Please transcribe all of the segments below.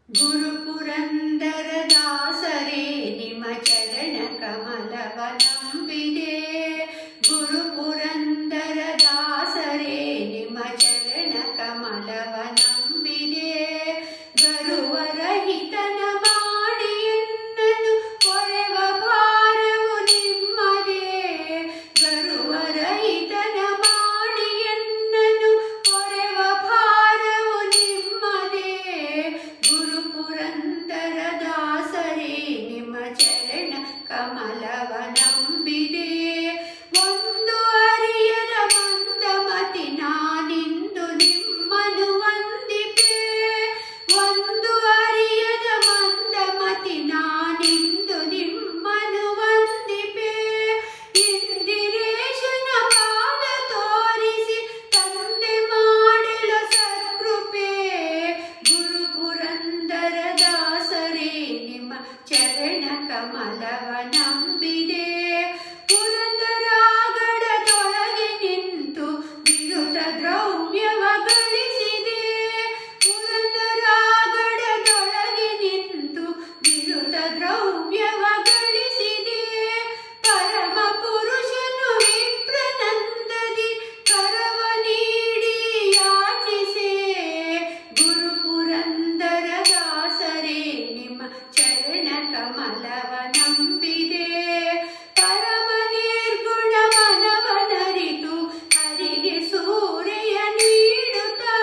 ಗುರು ಪುರಂದರದಾಸರೇ ನಿಮ್ಮ ಚರಣ ಕಮಲವ ನಂಬಿದೆ. ಗುರು ಪುರಂದರದಾಸರೇ ನಿಮ್ಮ ಚರಣ ಕಮಲವ ನಂಬಿದೆ. ಗರುವರಹಿತನ ಮಾಡಿ ಎನ್ನನು ಕೊರೆವ ಭಾರವು ನಿಮ್ಮದೇ. ಗರುವರಹಿತನ ಮಾಡಿ ಎನ್ನನು ಕೊರೆವ ಭಾರವು ನಿಮ್ಮದೇ. ಗುರು ಪುರಂದರದಾಸರೇ ನಿಮ್ಮ ಚರಣ ಕಮಲವ ನಂಬಿದೆ. ಒಂದು ಅರಿಯದ ಮಂದಮತಿ ನಾನಿಂದು ನಿಮ್ಮನು ವಂದಿಪೆ. ಒಂದು ಅರಿಯದ ಮಂದಮತಿ ನಾನಿಂದು ನಿಮ್ಮನು ವಂದಿಪೆ. ಇಂದಿರೇಶನ ಪಾದ ತೋರಿಸಿ ತಂದೆ ಮಾಡಲ ಸತ್ಕೃಪೆ. ಗುರು ಪುರಂದರದಾಸರೇ ನಿಮ್ಮ ಚರಣ ಕಮಲವ ನಂಬಿದೆ. ಪುರಂದರಾಗಡದೊಳಗೆ ನಿಂತು ವಿರುತ ದ್ರವ್ಯವ ಗಳಿಸಿದೆ. ಪುರಂದರಾಗಡದೊಳಗೆ ನಿಂತು ವಿರುತ ದ್ರವ್ಯವ ಗಳಿಸಿದೆ. ಪರಮ ಪುರುಷನು ವಿಪ್ರನಂದದಿ ಕರವ ನೀಡಿ ಯಾಚಿಸೆ. ಗುರು ಪುರಂದರದಾಸರೇ ನಿಮ್ಮ ಚರಣ ಕಮಲವ ನಂಬಿದೆ. ಪರಮ ನಿರ್ಗುಣ ಮನವನರಿತು ಹರಿಗೆ ಸೂರೆಯ ನೀಡುತ್ತಾ.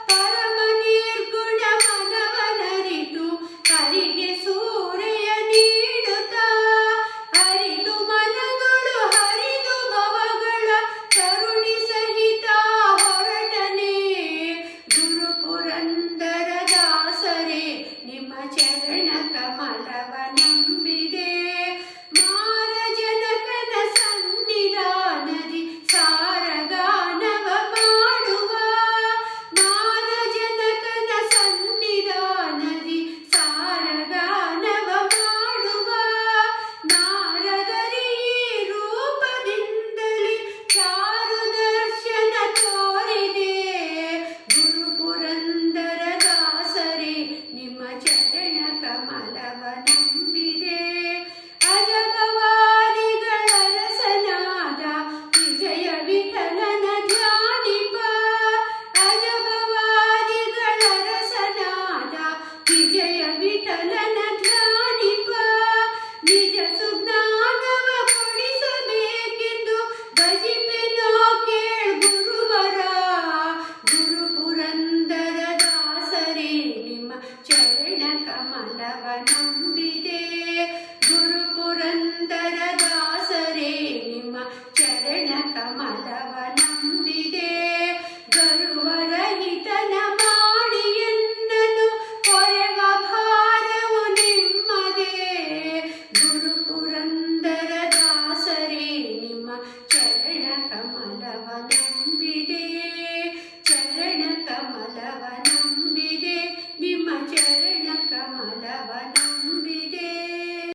ಪರಮ ನಿರ್ಗುಣ ಮನವನರಿತು ಹರಿಗೆ ಸೂರೆಯ ನೀಡುತ್ತಾ. ಹರಿದು ಮನಗಳು ಹರಿದು ಭವಗಳ ಕರುಣಿ ಸಹಿತ ಹೊರಟನೆ. ಗುರು ಪುರಂದರದಾಸರೇ ನಿಮ್ಮ ಚರಣ ಕಮಲವ ನಂಬಿದೆ. ಮಾರ ಜನಕನ ಸನ್ನಿಧಾನದಿ ಸಾರಗಾನವ ಮಾಡುವ. ಮಾರ ಜನಕನ ಸನ್ನಿಧಾನದಿ ಸಾರಗಾನವ ಮಾಡುವ. ನಾರದರಿ ರೂಪದಿಂದಲೇ ಚಾರು ದರ್ಶನ ತೋರಿದೆ. ಗುರು ಪುರಂದರದಾಸರೇ ನಿಮ್ಮ ಚರಣ ಕಮಲವ ನಂಬಿದೆ. ಅಜಗವಾದಿಗಳ ರಸನಾದ ವಿಜಯ ವಿಠಲನ ಧ್ಯಾನಿಪ. ಅಜಗವಾದಿಗಳ ರಸನಾದ ವಿಜಯ ವಿಠಲನ ಧ್ಯಾನಿಪ. ನಿಜ ಸುಜ್ಞಾನವ ಕೊಡಿಸಬೇಕೆಂದು ಭಜಿಪೆನೋ ಕೇಳ್ ಗುರುವರ. ಗುರು ಪುರಂದರದಾಸರೇ ನಿಮ್ಮ ಚರಣ ಕಮಲವ ನಂಬಿದೆ. ಗುರು ಪುರಂದರದಾಸರೇ ನಿಮ್ಮ ಚರಣ ಕಮಲವ